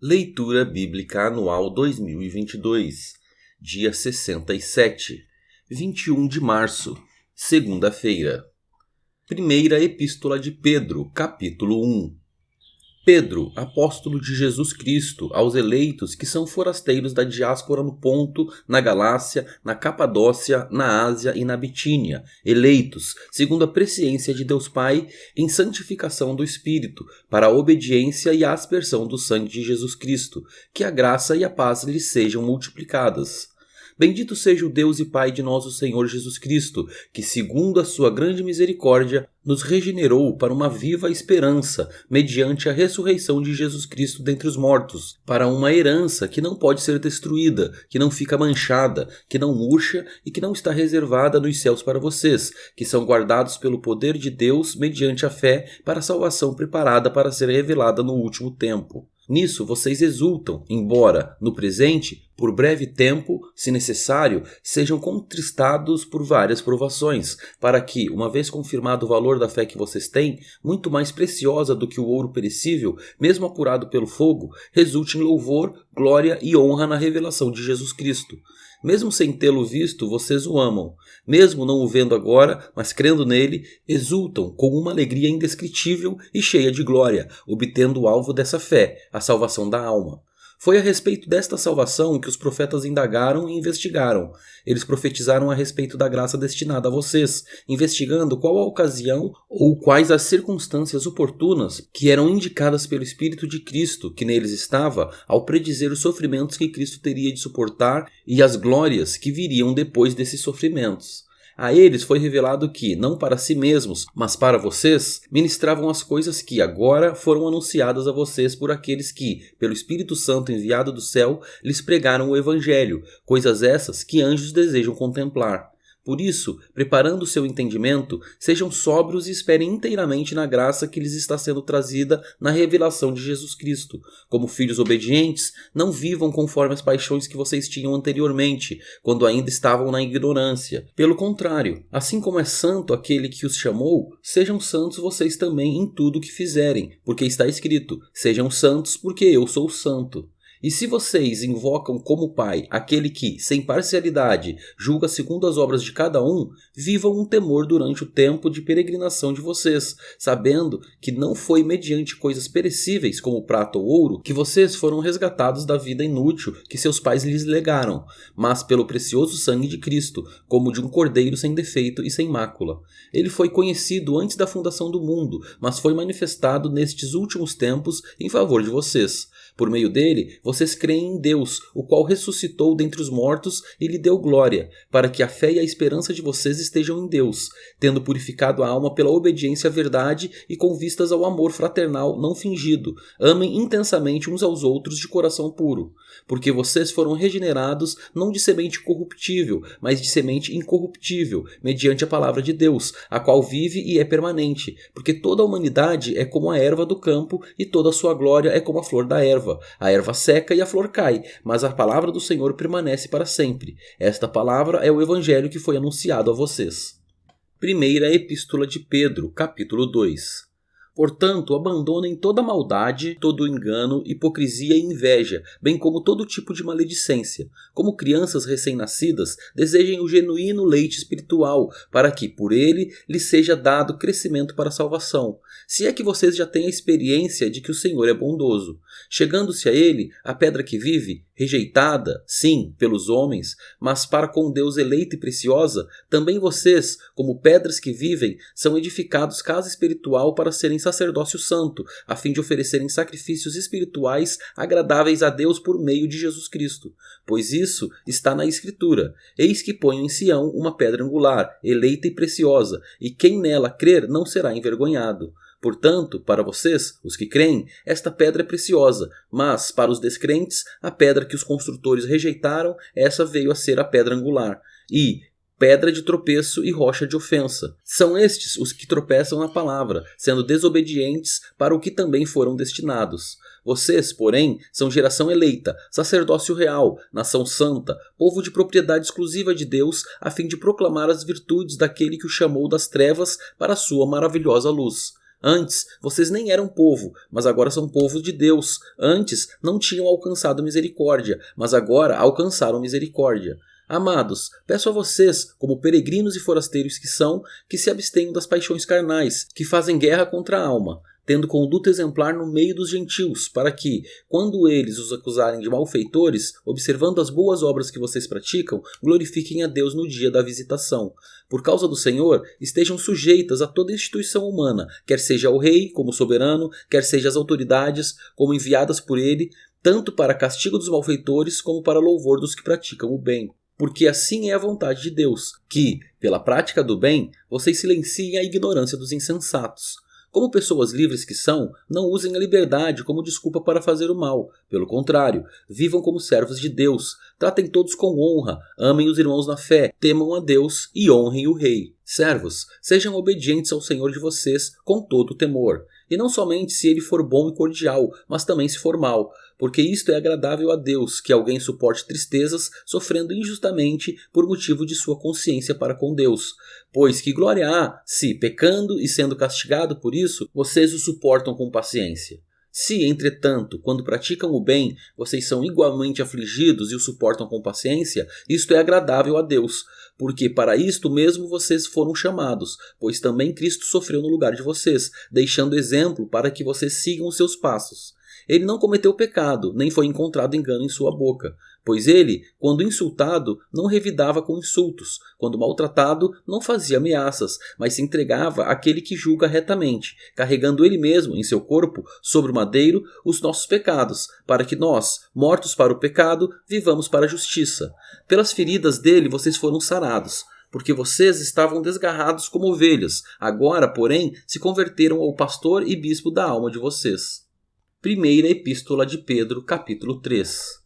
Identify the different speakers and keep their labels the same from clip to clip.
Speaker 1: Leitura Bíblica Anual 2022, dia 67, 21 de março, segunda-feira. Primeira Epístola de Pedro, capítulo 1. Pedro, apóstolo de Jesus Cristo, aos eleitos que são forasteiros da diáspora no Ponto, na Galácia, na Capadócia, na Ásia e na Bitínia, eleitos, segundo a presciência de Deus Pai, em santificação do Espírito, para a obediência e a aspersão do sangue de Jesus Cristo, que a graça e a paz lhes sejam multiplicadas. Bendito seja o Deus e Pai de nosso Senhor Jesus Cristo, que, segundo a sua grande misericórdia, nos regenerou para uma viva esperança, mediante a ressurreição de Jesus Cristo dentre os mortos, para uma herança que não pode ser destruída, que não fica manchada, que não murcha e que não está reservada nos céus para vocês, que são guardados pelo poder de Deus mediante a fé para a salvação preparada para ser revelada no último tempo. Nisso vocês exultam, embora, no presente, por breve tempo, se necessário, sejam contristados por várias provações, para que, uma vez confirmado o valor da fé que vocês têm, muito mais preciosa do que o ouro perecível, mesmo apurado pelo fogo, resulte em louvor, glória e honra na revelação de Jesus Cristo. Mesmo sem tê-lo visto, vocês o amam. Mesmo não o vendo agora, mas crendo nele, exultam com uma alegria indescritível e cheia de glória, obtendo o alvo dessa fé, a salvação da alma. Foi a respeito desta salvação que os profetas indagaram e investigaram. Eles profetizaram a respeito da graça destinada a vocês, investigando qual a ocasião ou quais as circunstâncias oportunas que eram indicadas pelo Espírito de Cristo, que neles estava, ao predizer os sofrimentos que Cristo teria de suportar e as glórias que viriam depois desses sofrimentos. A eles foi revelado que, não para si mesmos, mas para vocês, ministravam as coisas que agora foram anunciadas a vocês por aqueles que, pelo Espírito Santo enviado do céu, lhes pregaram o Evangelho, coisas essas que anjos desejam contemplar. Por isso, preparando o seu entendimento, sejam sóbrios e esperem inteiramente na graça que lhes está sendo trazida na revelação de Jesus Cristo. Como filhos obedientes, não vivam conforme as paixões que vocês tinham anteriormente, quando ainda estavam na ignorância. Pelo contrário, assim como é santo aquele que os chamou, sejam santos vocês também em tudo o que fizerem, porque está escrito: sejam santos porque eu sou santo. E se vocês invocam como Pai aquele que, sem parcialidade, julga segundo as obras de cada um, vivam um temor durante o tempo de peregrinação de vocês, sabendo que não foi mediante coisas perecíveis como prata ou ouro que vocês foram resgatados da vida inútil que seus pais lhes legaram, mas pelo precioso sangue de Cristo, como de um cordeiro sem defeito e sem mácula. Ele foi conhecido antes da fundação do mundo, mas foi manifestado nestes últimos tempos em favor de vocês. Por meio dele, vocês creem em Deus, o qual ressuscitou dentre os mortos e lhe deu glória, para que a fé e a esperança de vocês estejam em Deus, tendo purificado a alma pela obediência à verdade e com vistas ao amor fraternal não fingido. Amem intensamente uns aos outros de coração puro, porque vocês foram regenerados não de semente corruptível, mas de semente incorruptível, mediante a palavra de Deus, a qual vive e é permanente, porque toda a humanidade é como a erva do campo e toda a sua glória é como a flor da erva. A erva seca e a flor cai, mas a palavra do Senhor permanece para sempre. Esta palavra é o evangelho que foi anunciado a vocês. Primeira Epístola de Pedro, capítulo 2. Portanto, abandonem toda maldade, todo engano, hipocrisia e inveja, bem como todo tipo de maledicência. Como crianças recém-nascidas, desejem o genuíno leite espiritual, para que, por ele, lhes seja dado crescimento para a salvação. Se é que vocês já têm a experiência de que o Senhor é bondoso. Chegando-se a ele, a pedra que vive, rejeitada, sim, pelos homens, mas para com Deus eleita e preciosa, também vocês, como pedras que vivem, são edificados casa espiritual para serem sacerdócio santo, a fim de oferecerem sacrifícios espirituais agradáveis a Deus por meio de Jesus Cristo. Pois isso está na Escritura: eis que ponho em Sião uma pedra angular, eleita e preciosa, e quem nela crer não será envergonhado. Portanto, para vocês, os que creem, esta pedra é preciosa, mas, para os descrentes, a pedra que os construtores rejeitaram, essa veio a ser a pedra angular, e pedra de tropeço e rocha de ofensa. São estes os que tropeçam na palavra, sendo desobedientes para o que também foram destinados. Vocês, porém, são geração eleita, sacerdócio real, nação santa, povo de propriedade exclusiva de Deus, a fim de proclamar as virtudes daquele que o chamou das trevas para a sua maravilhosa luz. Antes, vocês nem eram povo, mas agora são povo de Deus. Antes, não tinham alcançado misericórdia, mas agora alcançaram misericórdia. Amados, peço a vocês, como peregrinos e forasteiros que são, que se abstenham das paixões carnais, que fazem guerra contra a alma, tendo conduta exemplar no meio dos gentios, para que, quando eles os acusarem de malfeitores, observando as boas obras que vocês praticam, glorifiquem a Deus no dia da visitação. Por causa do Senhor, estejam sujeitas a toda instituição humana, quer seja o rei, como soberano, quer seja as autoridades, como enviadas por ele, tanto para castigo dos malfeitores, como para louvor dos que praticam o bem. Porque assim é a vontade de Deus, que, pela prática do bem, vocês silenciem a ignorância dos insensatos. Como pessoas livres que são, não usem a liberdade como desculpa para fazer o mal. Pelo contrário, vivam como servos de Deus. Tratem todos com honra, amem os irmãos na fé, temam a Deus e honrem o Rei. Servos, sejam obedientes ao Senhor de vocês com todo o temor. E não somente se ele for bom e cordial, mas também se for mal, porque isto é agradável a Deus, que alguém suporte tristezas, sofrendo injustamente por motivo de sua consciência para com Deus. Pois que glória há, se, pecando e sendo castigado por isso, vocês o suportam com paciência. Se, entretanto, quando praticam o bem, vocês são igualmente afligidos e o suportam com paciência, isto é agradável a Deus, porque para isto mesmo vocês foram chamados, pois também Cristo sofreu no lugar de vocês, deixando exemplo para que vocês sigam os seus passos. Ele não cometeu pecado, nem foi encontrado engano em sua boca, pois ele, quando insultado, não revidava com insultos, quando maltratado, não fazia ameaças, mas se entregava àquele que julga retamente, carregando ele mesmo em seu corpo, sobre o madeiro, os nossos pecados, para que nós, mortos para o pecado, vivamos para a justiça. Pelas feridas dele vocês foram sarados, porque vocês estavam desgarrados como ovelhas, agora, porém, se converteram ao pastor e bispo da alma de vocês. Primeira Epístola de Pedro, capítulo 3.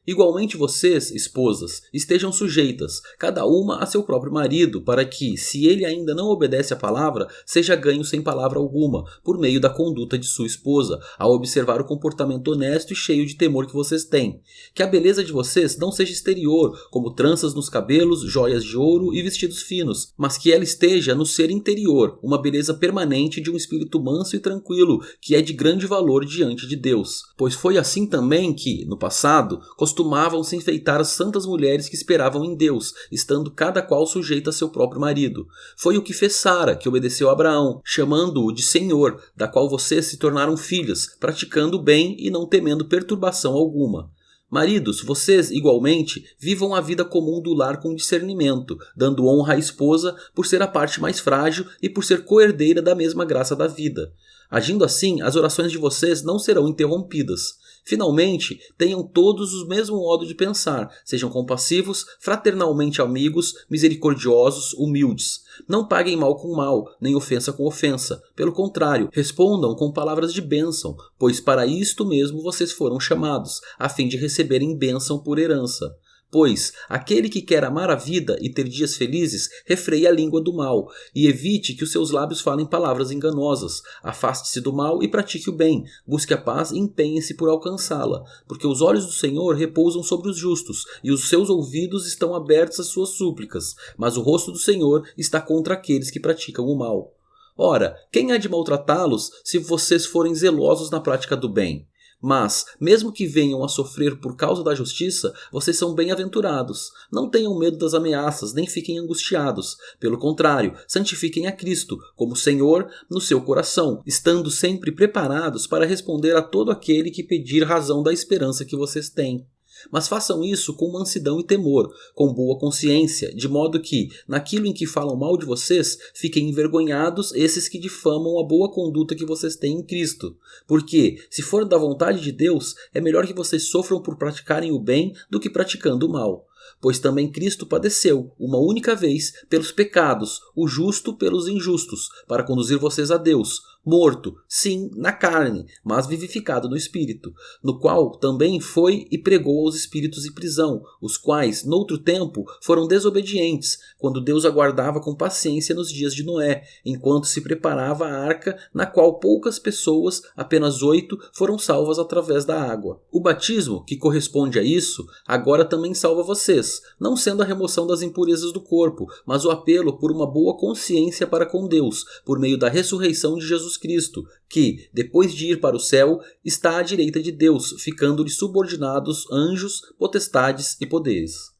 Speaker 1: Igualmente vocês, esposas, estejam sujeitas, cada uma a seu próprio marido, para que, se ele ainda não obedece à palavra, seja ganho sem palavra alguma, por meio da conduta de sua esposa, ao observar o comportamento honesto e cheio de temor que vocês têm. Que a beleza de vocês não seja exterior, como tranças nos cabelos, joias de ouro e vestidos finos, mas que ela esteja no ser interior, uma beleza permanente de um espírito manso e tranquilo, que é de grande valor diante de Deus. Pois foi assim também que, no passado, costumavam se enfeitar as santas mulheres que esperavam em Deus, estando cada qual sujeita a seu próprio marido. Foi o que fez Sara, que obedeceu a Abraão, chamando-o de Senhor, da qual vocês se tornaram filhas, praticando o bem e não temendo perturbação alguma. Maridos, vocês, igualmente, vivam a vida comum do lar com discernimento, dando honra à esposa por ser a parte mais frágil e por ser coerdeira da mesma graça da vida. Agindo assim, as orações de vocês não serão interrompidas. Finalmente, tenham todos o mesmo modo de pensar, sejam compassivos, fraternalmente amigos, misericordiosos, humildes. Não paguem mal com mal, nem ofensa com ofensa. Pelo contrário, respondam com palavras de bênção, pois para isto mesmo vocês foram chamados, a fim de receberem bênção por herança. Pois aquele que quer amar a vida e ter dias felizes, refreie a língua do mal, e evite que os seus lábios falem palavras enganosas. Afaste-se do mal e pratique o bem, busque a paz e empenhe-se por alcançá-la, porque os olhos do Senhor repousam sobre os justos, e os seus ouvidos estão abertos às suas súplicas, mas o rosto do Senhor está contra aqueles que praticam o mal. Ora, quem há de maltratá-los se vocês forem zelosos na prática do bem? Mas, mesmo que venham a sofrer por causa da justiça, vocês são bem-aventurados. Não tenham medo das ameaças, nem fiquem angustiados. Pelo contrário, santifiquem a Cristo, como Senhor, no seu coração, estando sempre preparados para responder a todo aquele que pedir razão da esperança que vocês têm. Mas façam isso com mansidão e temor, com boa consciência, de modo que, naquilo em que falam mal de vocês, fiquem envergonhados esses que difamam a boa conduta que vocês têm em Cristo. Porque, se for da vontade de Deus, é melhor que vocês sofram por praticarem o bem do que praticando o mal. Pois também Cristo padeceu, uma única vez, pelos pecados, o justo pelos injustos, para conduzir vocês a Deus, morto, sim, na carne, mas vivificado no Espírito, no qual também foi e pregou aos espíritos em prisão, os quais, noutro tempo, foram desobedientes, quando Deus aguardava com paciência nos dias de Noé, enquanto se preparava a arca, na qual poucas pessoas, apenas 8, foram salvas através da água. O batismo, que corresponde a isso, agora também salva vocês, vocês, não sendo a remoção das impurezas do corpo, mas o apelo por uma boa consciência para com Deus, por meio da ressurreição de Jesus Cristo, que, depois de ir para o céu, está à direita de Deus, ficando-lhe subordinados anjos, potestades e poderes.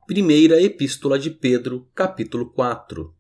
Speaker 1: Primeira Epístola de Pedro, capítulo 4.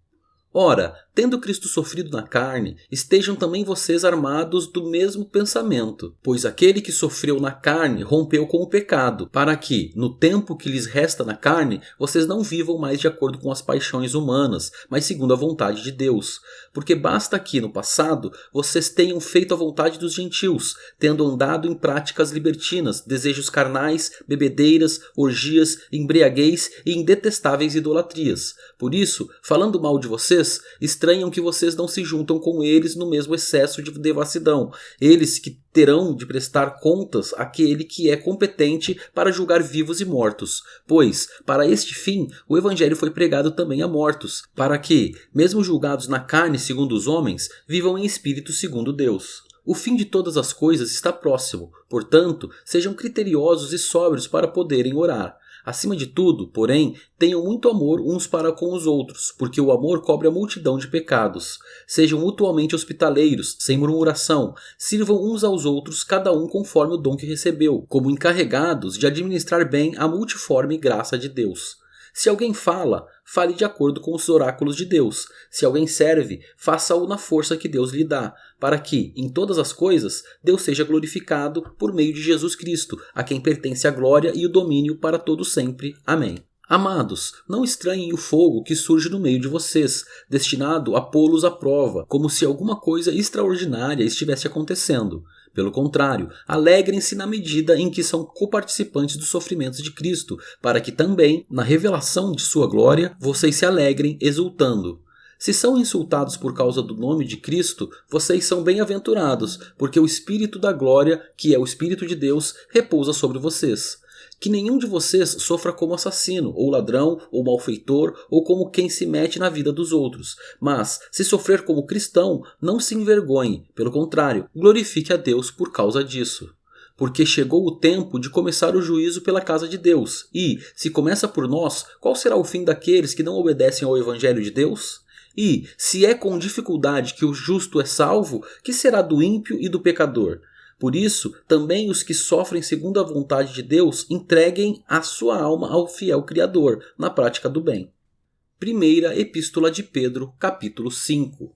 Speaker 1: Ora, tendo Cristo sofrido na carne, estejam também vocês armados do mesmo pensamento, pois aquele que sofreu na carne rompeu com o pecado, para que, no tempo que lhes resta na carne, vocês não vivam mais de acordo com as paixões humanas, mas segundo a vontade de Deus. Porque basta que, no passado, vocês tenham feito a vontade dos gentios, tendo andado em práticas libertinas, desejos carnais, bebedeiras, orgias, embriaguez e em detestáveis idolatrias. Por isso, falando mal de vocês, estranham que vocês não se juntam com eles no mesmo excesso de devassidão, eles que terão de prestar contas àquele que é competente para julgar vivos e mortos, pois, para este fim, o evangelho foi pregado também a mortos, para que, mesmo julgados na carne segundo os homens, vivam em espírito segundo Deus. O fim de todas as coisas está próximo, portanto, sejam criteriosos e sóbrios para poderem orar. Acima de tudo, porém, tenham muito amor uns para com os outros, porque o amor cobre a multidão de pecados. Sejam mutuamente hospitaleiros, sem murmuração, sirvam uns aos outros, cada um conforme o dom que recebeu, como encarregados de administrar bem a multiforme graça de Deus. Se alguém fala, fale de acordo com os oráculos de Deus. Se alguém serve, faça-o na força que Deus lhe dá, para que, em todas as coisas, Deus seja glorificado por meio de Jesus Cristo, a quem pertence a glória e o domínio para todo sempre. Amém. Amados, não estranhem o fogo que surge no meio de vocês, destinado a pô-los à prova, como se alguma coisa extraordinária estivesse acontecendo. Pelo contrário, alegrem-se na medida em que são coparticipantes dos sofrimentos de Cristo, para que também, na revelação de sua glória, vocês se alegrem exultando. Se são insultados por causa do nome de Cristo, vocês são bem-aventurados, porque o Espírito da glória, que é o Espírito de Deus, repousa sobre vocês. Que nenhum de vocês sofra como assassino, ou ladrão, ou malfeitor, ou como quem se mete na vida dos outros. Mas, se sofrer como cristão, não se envergonhe. Pelo contrário, glorifique a Deus por causa disso. Porque chegou o tempo de começar o juízo pela casa de Deus. E, se começa por nós, qual será o fim daqueles que não obedecem ao Evangelho de Deus? E, se é com dificuldade que o justo é salvo, que será do ímpio e do pecador? Por isso, também os que sofrem segundo a vontade de Deus entreguem a sua alma ao fiel Criador, na prática do bem. Primeira Epístola de Pedro, capítulo 5.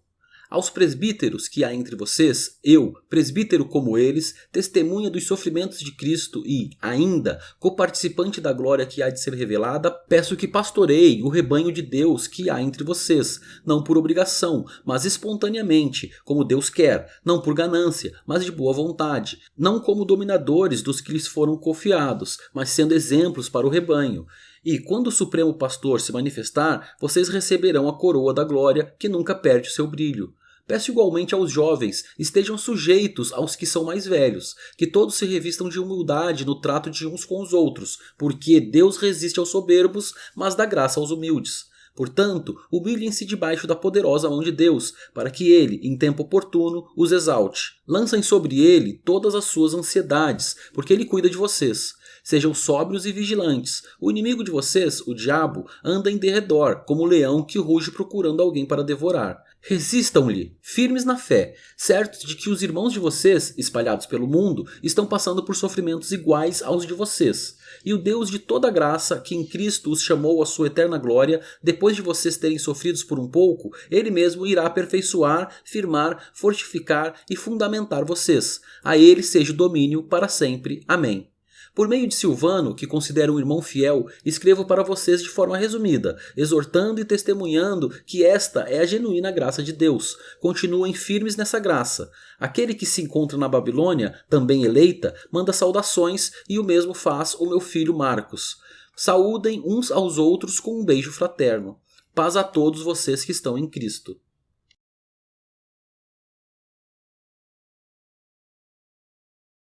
Speaker 1: Aos presbíteros que há entre vocês, eu, presbítero como eles, testemunha dos sofrimentos de Cristo e, ainda, coparticipante da glória que há de ser revelada, peço que pastoreiem o rebanho de Deus que há entre vocês, não por obrigação, mas espontaneamente, como Deus quer, não por ganância, mas de boa vontade, não como dominadores dos que lhes foram confiados, mas sendo exemplos para o rebanho. E quando o Supremo Pastor se manifestar, vocês receberão a coroa da glória que nunca perde o seu brilho. Peço igualmente aos jovens, estejam sujeitos aos que são mais velhos, que todos se revistam de humildade no trato de uns com os outros, porque Deus resiste aos soberbos, mas dá graça aos humildes. Portanto, humilhem-se debaixo da poderosa mão de Deus, para que ele, em tempo oportuno, os exalte. Lancem sobre ele todas as suas ansiedades, porque ele cuida de vocês. Sejam sóbrios e vigilantes. O inimigo de vocês, o diabo, anda em derredor, como um leão que ruge procurando alguém para devorar. Resistam-lhe, firmes na fé, certos de que os irmãos de vocês, espalhados pelo mundo, estão passando por sofrimentos iguais aos de vocês. E o Deus de toda graça, que em Cristo os chamou à sua eterna glória, depois de vocês terem sofrido por um pouco, ele mesmo irá aperfeiçoar, firmar, fortificar e fundamentar vocês. A ele seja o domínio para sempre. Amém. Por meio de Silvano, que considero um irmão fiel, escrevo para vocês de forma resumida, exortando e testemunhando que esta é a genuína graça de Deus. Continuem firmes nessa graça. Aquele que se encontra na Babilônia, também eleita, manda saudações e o mesmo faz o meu filho Marcos. Saúdem uns aos outros com um beijo fraterno. Paz a todos vocês que estão em Cristo.